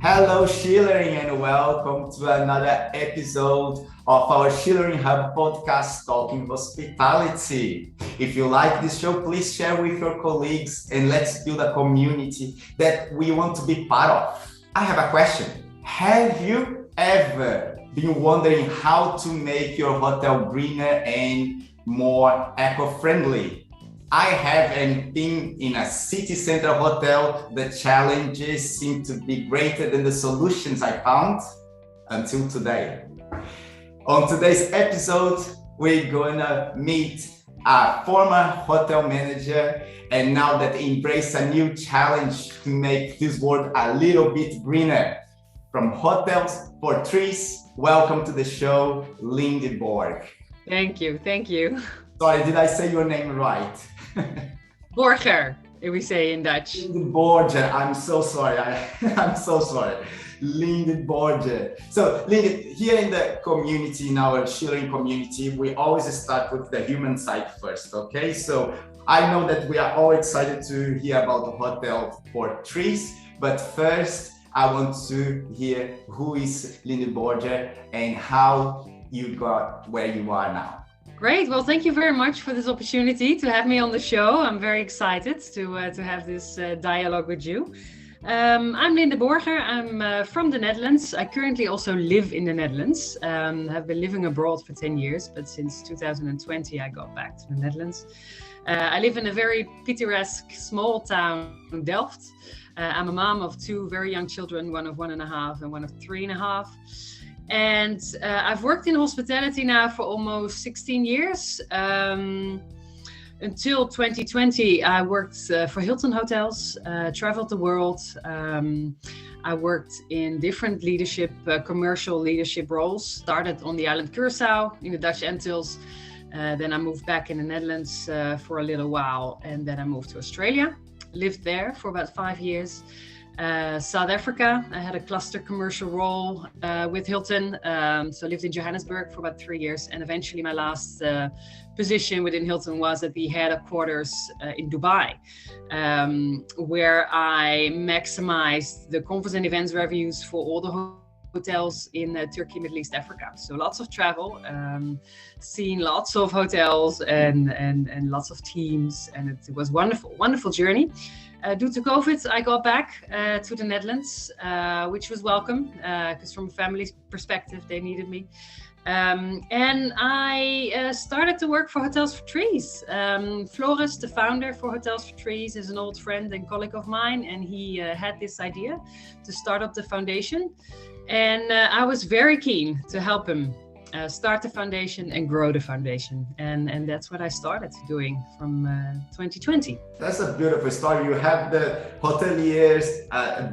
Hello, Schulering, and welcome to another episode of our Schulering Hub podcast talking hospitality. If you like this show, please share with your colleagues and let's build a community that we want to be part of. I have a question. Have you ever been wondering how to make your hotel greener and more eco-friendly? I have, and being in a city center hotel, the challenges seem to be greater than the solutions I found until today. On today's episode, we're gonna meet a former hotel manager and now that embrace a new challenge to make this world a little bit greener. From Hotels for Trees, welcome to the show, Linde Borger. Thank you. Sorry, did I say your name right? Borger, if we say in Dutch. Linde Borger, I'm so sorry. I'm so sorry. Linde Borger. So, Linde, here in the community, in our Schulering community, we always start with the human side first, okay? So, I know that we are all excited to hear about the Hotel for Trees, but first, I want to hear who is Linde Borger and how you got where you are now. Great. Well, thank you very much for this opportunity to have me on the show. I'm very excited to have this dialogue with you. I'm Linde Borger. I'm from the Netherlands. I currently also live in the Netherlands. Have been living abroad for 10 years, but since 2020, I got back to the Netherlands. I live in a very picturesque small town, Delft. I'm a mom of two very young children, one of 1.5 and one of 3.5. And I've worked in hospitality now for almost 16 years. Until 2020, I worked for Hilton Hotels, traveled the world. I worked in different leadership, commercial leadership roles. Started on the island Curaçao in the Dutch Antilles. Then I moved back in the Netherlands for a little while. And then I moved to Australia. Lived there for about 5 years. South Africa, I had a cluster commercial role with Hilton. So I lived in Johannesburg for about 3 years. And eventually my last position within Hilton was at the headquarters in Dubai, where I maximized the conference and events revenues for all the hotels in Turkey, Middle East, Africa. So lots of travel, seeing lots of hotels and lots of teams. And it was wonderful journey. Due to COVID, I got back to the Netherlands, which was welcome because from a family's perspective, they needed me. And I started to work for Hotels for Trees. Floris, the founder for Hotels for Trees, is an old friend and colleague of mine, and he had this idea to start up the foundation. And I was very keen to help him start the foundation and grow the foundation. And that's what I started doing from 2020. That's a beautiful story. You have the hotelier's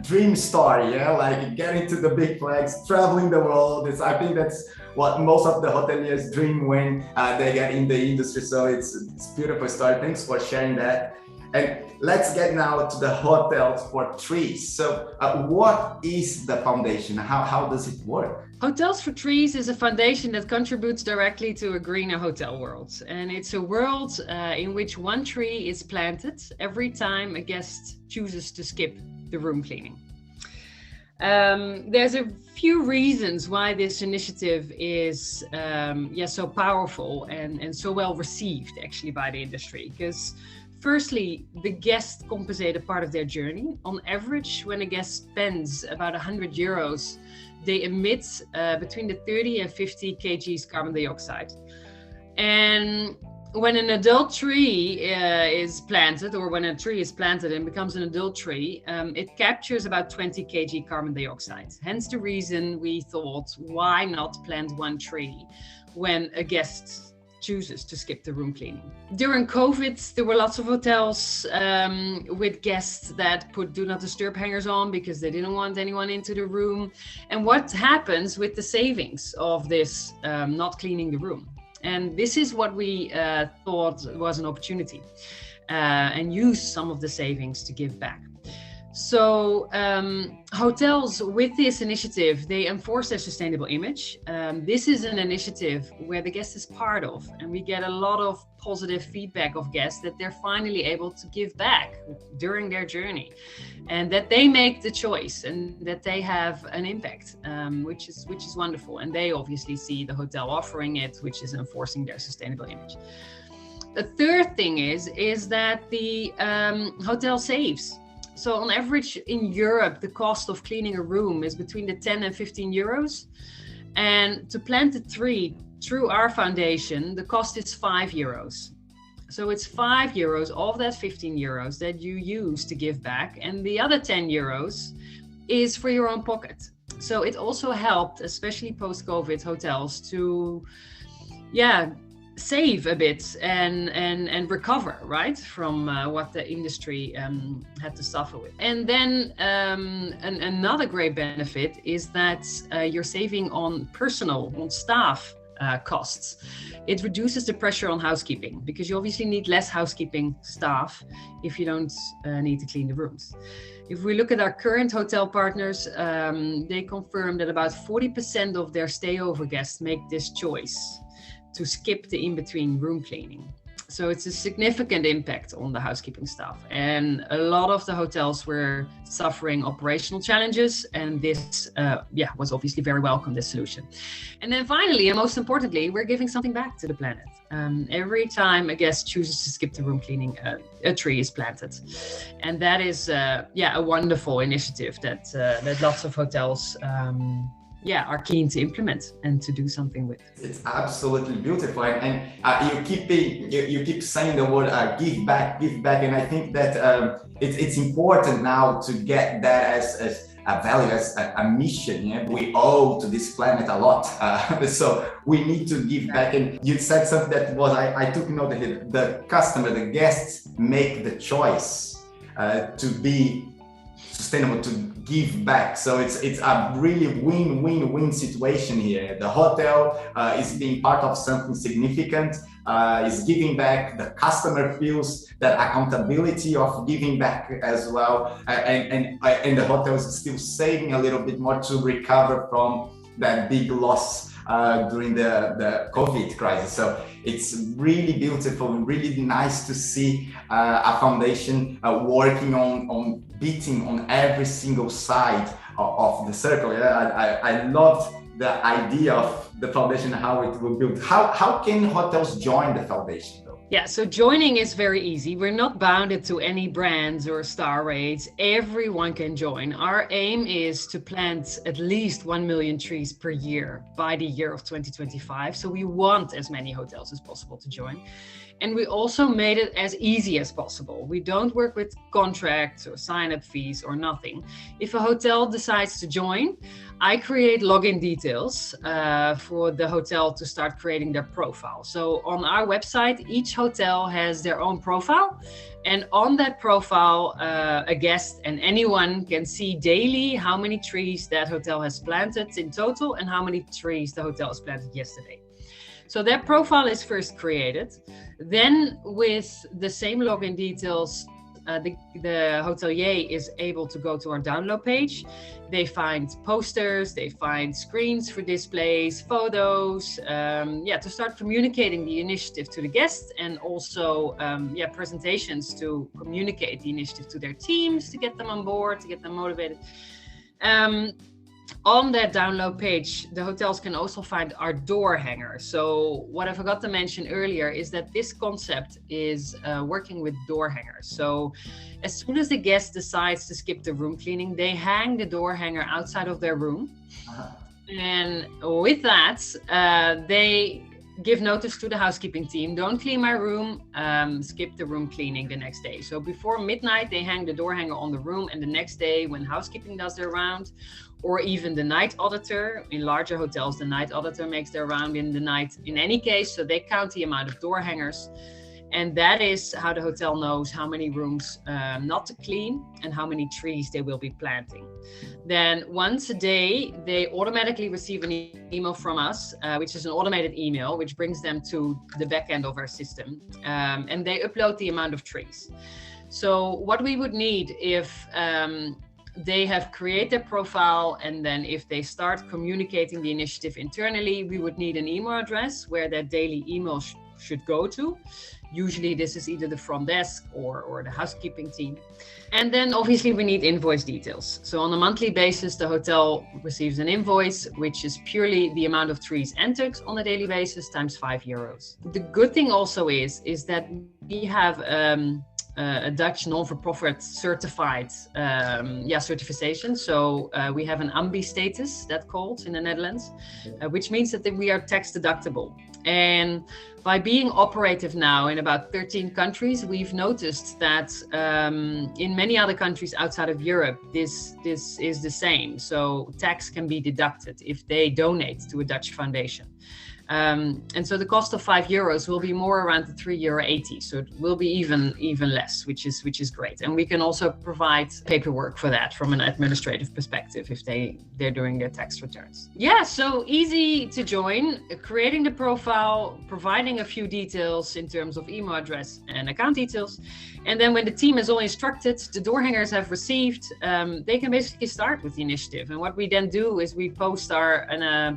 dream story, yeah? Like getting to the big flags, traveling the world. I think that's what most of the hoteliers dream when they get in the industry. So it's a beautiful story. Thanks for sharing that. And let's get now to the Hotels for Trees. So what is the foundation? How does it work? Hotels for Trees is a foundation that contributes directly to a greener hotel world. And it's a world in which one tree is planted every time a guest chooses to skip the room cleaning. There's a few reasons why this initiative is so powerful and so well received actually by the industry. Because firstly, the guests compensate a part of their journey. On average, when a guest spends about 100 euros, they emit between the 30 and 50 kgs carbon dioxide. And when an adult tree is planted, or when a tree is planted and becomes an adult tree, it captures about 20 kg carbon dioxide. Hence the reason we thought, why not plant one tree when a guest chooses to skip the room cleaning. During COVID, there were lots of hotels with guests that put do not disturb hangers on because they didn't want anyone into the room. And what happens with the savings of this not cleaning the room? And this is what we thought was an opportunity and use some of the savings to give back. So hotels with this initiative, they enforce their sustainable image. This is an initiative where the guest is part of, and we get a lot of positive feedback of guests that they're finally able to give back during their journey, and that they make the choice and that they have an impact, which is wonderful. And they obviously see the hotel offering it, which is enforcing their sustainable image. The third thing is that the hotel saves. So on average in Europe, the cost of cleaning a room is between the 10 and 15 euros. And to plant a tree through our foundation, the cost is 5 euros. So it's 5 euros of that 15 euros that you use to give back. And the other 10 euros is for your own pocket. So it also helped, especially post-COVID hotels, to, save a bit and recover, right, from what the industry had to suffer with. And then another great benefit is that you're saving on staff costs. It reduces the pressure on housekeeping, because you obviously need less housekeeping staff if you don't need to clean the rooms. If we look at our current hotel partners, they confirm that about 40% of their stayover guests make this choice to skip the in-between room cleaning. So it's a significant impact on the housekeeping staff. And a lot of the hotels were suffering operational challenges, and this was obviously very welcome, this solution. And then finally, and most importantly, we're giving something back to the planet. Every time a guest chooses to skip the room cleaning, a tree is planted. And that is a wonderful initiative that lots of hotels are keen to implement and to do something with. It's absolutely beautiful, and you keep saying the word give back, and I think that it's important now to get that as a value, as a mission. Yeah? We owe to this planet a lot, so we need to give back. And you said something that was I took note of it. The customer, the guests make the choice to be sustainable, to give back. So it's a really win-win-win situation here. The hotel is being part of something significant, is giving back. The customer feels that accountability of giving back as well, and the hotel is still saving a little bit more to recover from that big loss during the COVID crisis. So it's really beautiful and really nice to see a foundation working on beating on every single side of the circle. I loved the idea of the foundation, how it will build. How can hotels join the foundation? Yeah, so joining is very easy. We're not bounded to any brands or star rates. Everyone can join. Our aim is to plant at least 1 million trees per year by the year of 2025. So we want as many hotels as possible to join. And we also made it as easy as possible. We don't work with contracts or sign-up fees or nothing. If a hotel decides to join, I create login details for the hotel to start creating their profile. So on our website, each hotel has their own profile. And on that profile, a guest and anyone can see daily how many trees that hotel has planted in total and how many trees the hotel has planted yesterday. So that profile is first created. Then with the same login details, the hotelier is able to go to our download page. They find posters, they find screens for displays, photos, to start communicating the initiative to the guests, and also presentations to communicate the initiative to their teams, to get them on board, to get them motivated. On that download page, the hotels can also find our door hanger. So what I forgot to mention earlier is that this concept is working with door hangers. So as soon as the guest decides to skip the room cleaning, they hang the door hanger outside of their room. And with that, they give notice to the housekeeping team, don't clean my room, skip the room cleaning the next day. So before midnight, they hang the door hanger on the room, and the next day when housekeeping does their round, or even the night auditor, in larger hotels, the night auditor makes their round in the night in any case, so they count the amount of door hangers. And that is how the hotel knows how many rooms not to clean and how many trees they will be planting. Then once a day, they automatically receive an email from us, which is an automated email, which brings them to the back end of our system. And they upload the amount of trees. So what we would need if they have created their profile, and then if they start communicating the initiative internally, we would need an email address where their daily email should go to. Usually this is either the front desk or the housekeeping team. And then obviously we need invoice details. So on a monthly basis, the hotel receives an invoice, which is purely the amount of trees entered on a daily basis times €5. The good thing also is that we have a Dutch non-for-profit certified certification. So we have an AMBI status, that called in the Netherlands, which means that we are tax deductible. And by being operative now in about 13 countries, we've noticed that in many other countries outside of Europe, this is the same. So tax can be deducted if they donate to a Dutch foundation. And so the cost of €5 will be more around the €3.80. So it will be even less, which is great. And we can also provide paperwork for that from an administrative perspective if they're doing their tax returns. Yeah, so easy to join, creating the profile, providing a few details in terms of email address and account details. And then when the team is all instructed, the door hangers have received, they can basically start with the initiative. And what we then do is we post our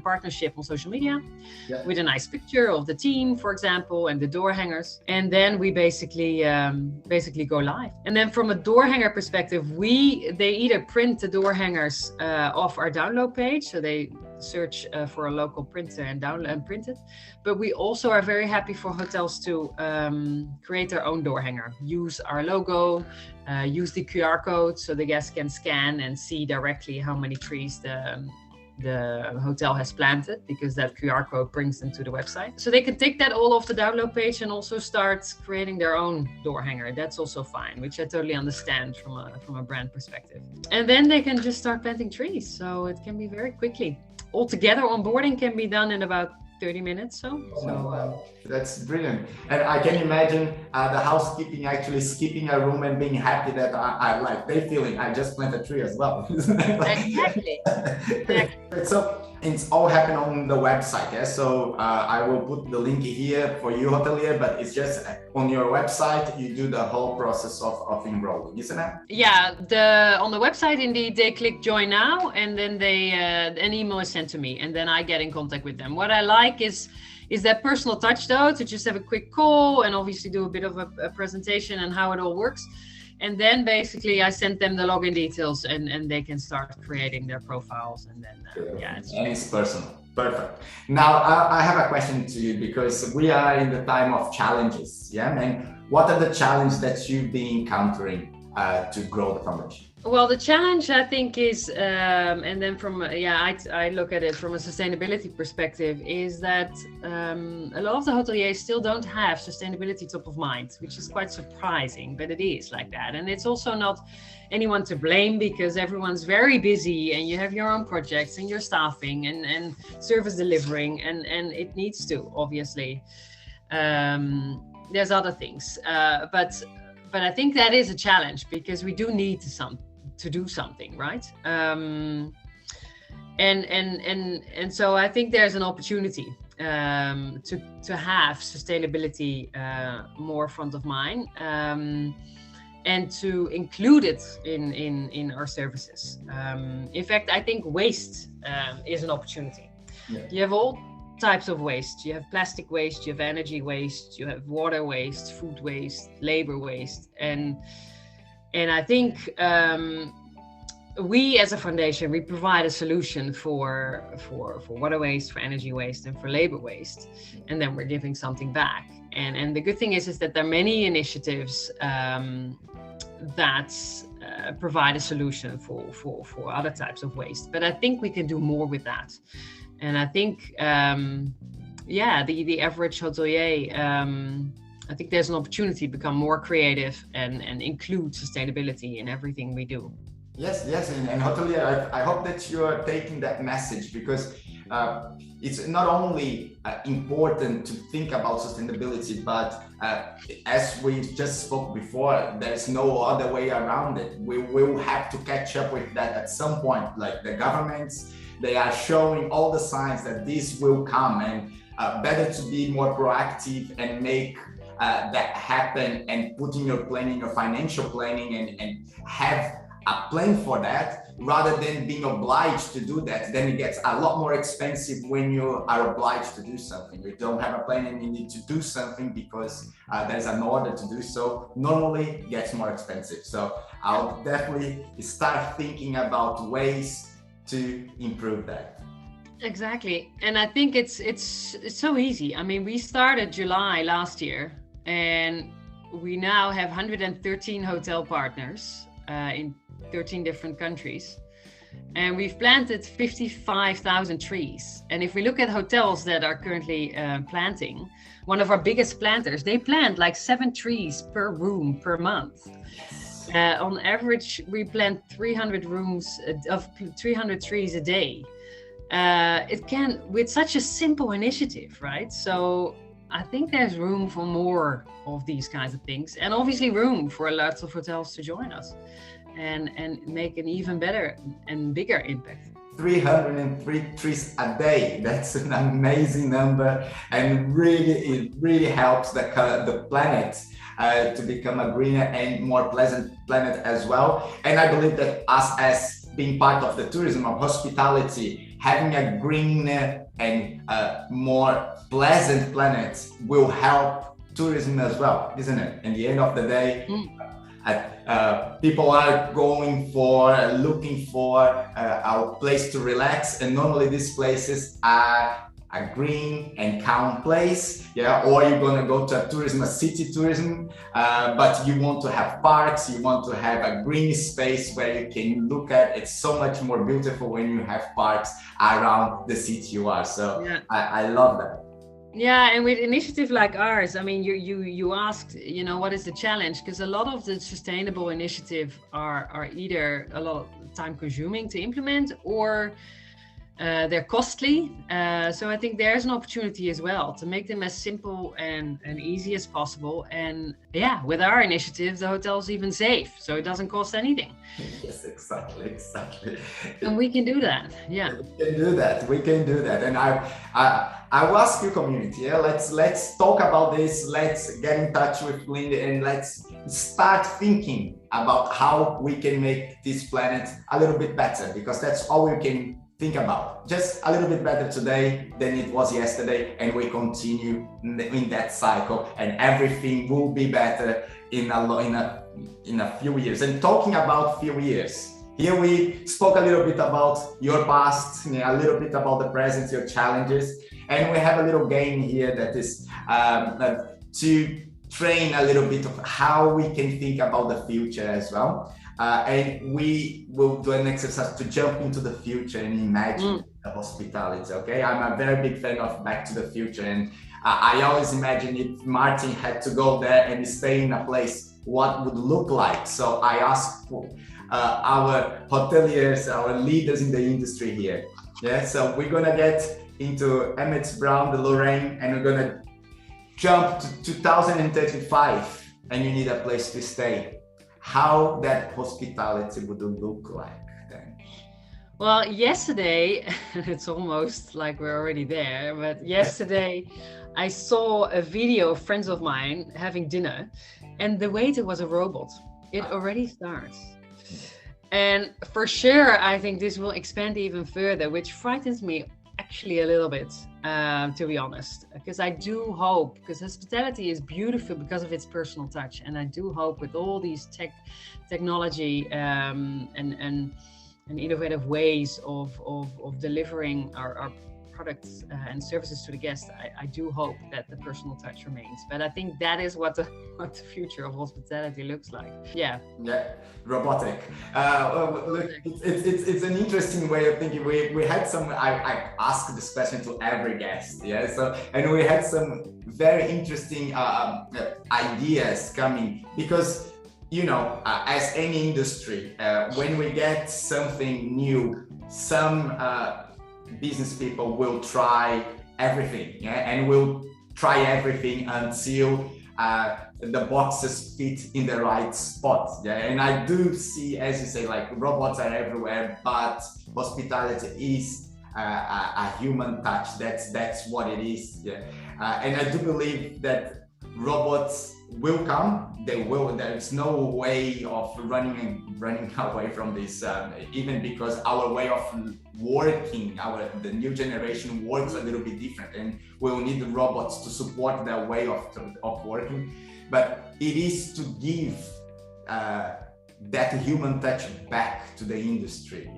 partnership on social media. Yeah. With a nice picture of the team, for example, and the door hangers. And then we basically go live. And then from a door hanger perspective, they either print the door hangers off our download page. So they search for a local printer and download and print it. But we also are very happy for hotels to create their own door hanger, use our logo, use the QR code so the guests can scan and see directly how many trees the hotel has planted, because that QR code brings them to the website. So they can take that all off the download page and also start creating their own door hanger. That's also fine, which I totally understand from a brand perspective. And then they can just start planting trees. So it can be very quickly. Altogether, onboarding can be done in about 30 minutes. That's brilliant. And I can imagine the housekeeping actually skipping a room and being happy that I like they feeling I just planted a tree as well. Exactly. So it's all happened on the website. Yeah? So I will put the link here for you, hotelier, but it's just on your website, you do the whole process of enrolling, isn't it? Yeah, on the website, indeed, they click join now, and then an email is sent to me, and then I get in contact with them. What I like is that personal touch, though, to just have a quick call and obviously do a bit of a presentation and how it all works. And then basically I send them the login details and they can start creating their profiles, and then it's personal. Perfect. Now I have a question to you, because we are in the time of challenges. Yeah, and what are the challenges that you've been encountering to grow the foundation? Well, the challenge, I think, is, and then I look at it from a sustainability perspective, is that a lot of the hoteliers still don't have sustainability top of mind, which is quite surprising, but it is like that. And it's also not anyone to blame, because everyone's very busy and you have your own projects and your staffing and service delivering, and it needs to, obviously. There's other things, but I think that is a challenge, because we do need to do something, right? And so I think there's an opportunity to have sustainability more front of mind, and to include it in our services. In fact, I think waste is an opportunity. Yeah. You have all types of waste. You have plastic waste, you have energy waste, you have water waste, food waste, labor waste, and I think we as a foundation, we provide a solution for water waste, for energy waste, and for labor waste, and then we're giving something back. And the good thing is that there are many initiatives that provide a solution for other types of waste. But I think we can do more with that. And I think, the average hotelier, I think there's an opportunity to become more creative and include sustainability in everything we do. Yes, and hotelier, I hope that you are taking that message, because it's not only important to think about sustainability, but as we just spoke before, there's no other way around it. We will have to catch up with that at some point. Like the governments, they are showing all the signs that this will come, and better to be more proactive and make that happen and put in your planning, your financial planning, and have a plan for that, rather than being obliged to do that. Then it gets a lot more expensive when you are obliged to do something. You don't have a plan and you need to do something because there's an order to do so. Normally it gets more expensive. So I'll definitely start thinking about ways to improve that. Exactly. And I think it's so easy. I mean, we started July last year and we now have 113 hotel partners in 13 different countries. And we've planted 55,000 trees. And if we look at hotels that are currently planting, one of our biggest planters, they plant like 7 trees per room per month. On average, we plant 300 trees a day. It can, with such a simple initiative, right? So I think there's room for more of these kinds of things, and obviously room for lots of hotels to join us and make an even better and bigger impact. 303 trees a day. That's an amazing number, and it really helps the planet to become a greener and more pleasant planet as well. And I believe that us, as being part of the tourism of hospitality, having a greener and more pleasant planet will help tourism as well, isn't it? In the end of the day, people are looking for a place to relax, and normally these places are a green and calm place, or you're gonna go to a city tourism, but you want to have parks, you want to have a green space where you can look at. It's so much more beautiful when you have parks around the city you are. So yeah. I love that. Yeah, and with initiative like ours, I mean, you asked, what is the challenge? Because a lot of the sustainable initiative are either a lot of time consuming to implement, or they're costly. So I think there's an opportunity as well to make them as simple and easy as possible. And yeah, with our initiative, the hotel's even safe, so it doesn't cost anything. Yes, exactly. And we can do that. Yeah, we can do that. And I will ask you, community, let's talk about this. Let's get in touch with Linde and let's start thinking about how we can make this planet a little bit better, because that's all we can think about. Just a little bit better today than it was yesterday, and we continue in that cycle, and everything will be better in a few years. And talking about few years, here we spoke a little bit about your past, a little bit about the present, your challenges, and we have a little game here that is to train a little bit of how we can think about the future as well. And we will do an exercise to jump into the future and imagine the hospitality, okay? I'm a very big fan of Back to the Future, and I always imagine if Martin had to go there and stay in a place, what would look like. So I asked our hoteliers, our leaders in the industry here. Yeah, so we're gonna get into Emmett Brown, the Lorraine, and we're gonna jump to 2035, and you need a place to stay. How that hospitality would look like then? Well, yesterday, it's almost like we're already there, but yesterday I saw a video of friends of mine having dinner, and the waiter was a robot. It already starts. And for sure, I think this will expand even further, which frightens me actually a little bit, to be honest, because I do hope, because hospitality is beautiful because of its personal touch, and I do hope with all these technology and innovative ways of delivering our products and services to the guests, I do hope that the personal touch remains. But I think that is what the future of hospitality looks like. Yeah, robotic. Look, it's an interesting way of thinking. We had some. I asked this question to every guest. And we had some very interesting ideas coming, because as any industry, when we get something new, some business people will try everything, and will try everything until the boxes fit in the right spot. And I do see, as you say, like robots are everywhere, but hospitality is a human touch. That's what it is. And I do believe that robots will come. They will. There's no way of running away from this. Even because our way of working, the new generation works a little bit different, and we'll need the robots to support their way of working. But it is to give that human touch back to the industry,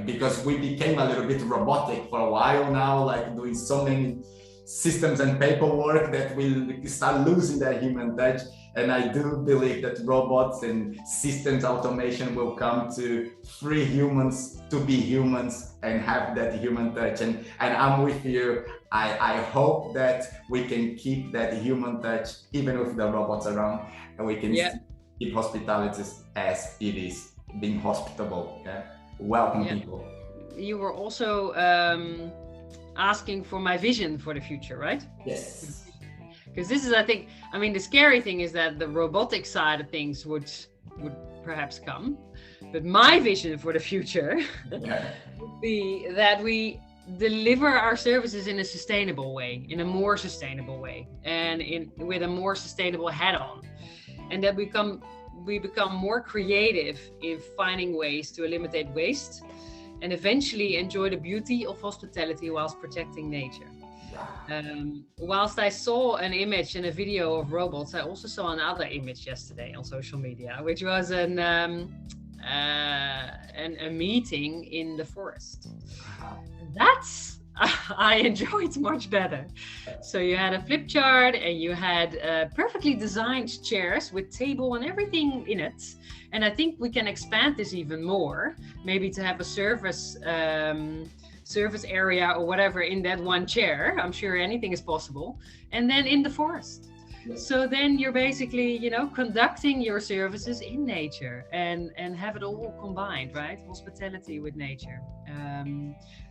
because we became a little bit robotic for a while now, like doing so many systems and paperwork that we start losing that human touch. And I do believe that robots and systems automation will come to free humans to be humans and have that human touch. And I'm with you. I hope that we can keep that human touch even with the robots around, and we can keep hospitality as it is, being hospitable, welcome people. You were also asking for my vision for the future, right? Yes. Because this is, I mean, the scary thing is that the robotic side of things would perhaps come, but my vision for the future would be that we deliver our services in a sustainable way, in a more sustainable way, and with a more sustainable head-on, and that we become more creative in finding ways to eliminate waste and eventually enjoy the beauty of hospitality whilst protecting nature. Whilst I saw an image and a video of robots, I also saw another image yesterday on social media, which was a meeting in the forest. That's I enjoyed much better. So you had a flip chart and you had perfectly designed chairs with table and everything in it. And I think we can expand this even more, maybe to have a service area or whatever in that one chair. I'm sure anything is possible. And then in the forest. So then you're basically, conducting your services in nature and have it all combined, right? Hospitality with nature.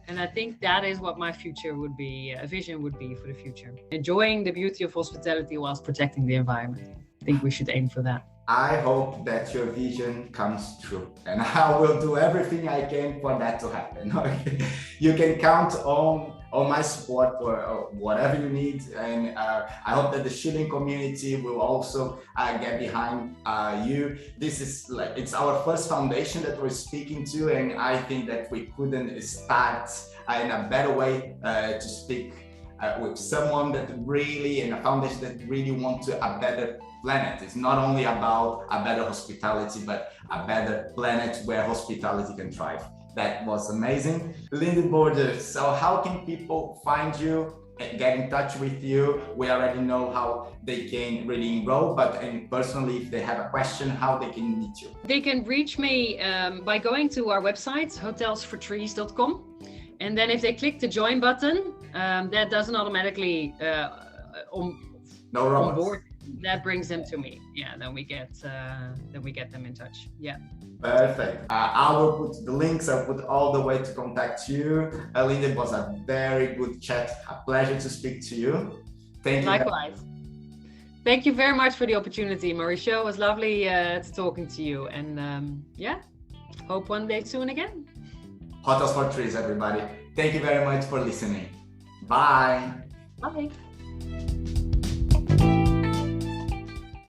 And I think that is what my future would be, a vision would be for the future. Enjoying the beauty of hospitality whilst protecting the environment. I think we should aim for that. I hope that your vision comes true, and I will do everything I can for that to happen. You can count on my support for whatever you need, and I hope that the Schulering community will also get behind you. This is it's our first foundation that we're speaking to, and I think that we couldn't start in a better way to speak with someone that really, and a foundation that really wants a better planet. It's not only about a better hospitality, but a better planet where hospitality can thrive. That was amazing. Linde Borger, so how can people find you, get in touch with you? We already know how they can really enroll, but personally, if they have a question, how they can meet you? They can reach me by going to our website, hotelsfortrees.com. And then if they click the join button, that doesn't automatically on board. That brings them to me. Then we get them in touch. Perfect. I will put the links. I'll put all the way to contact you. Linde, was a very good chat. A pleasure to speak to you. Thank you. Likewise. Thank you very much for the opportunity, Mauricio. It was lovely talking to you, and hope one day soon again. Hotels for Trees, everybody. Thank you very much for listening. Bye. Bye.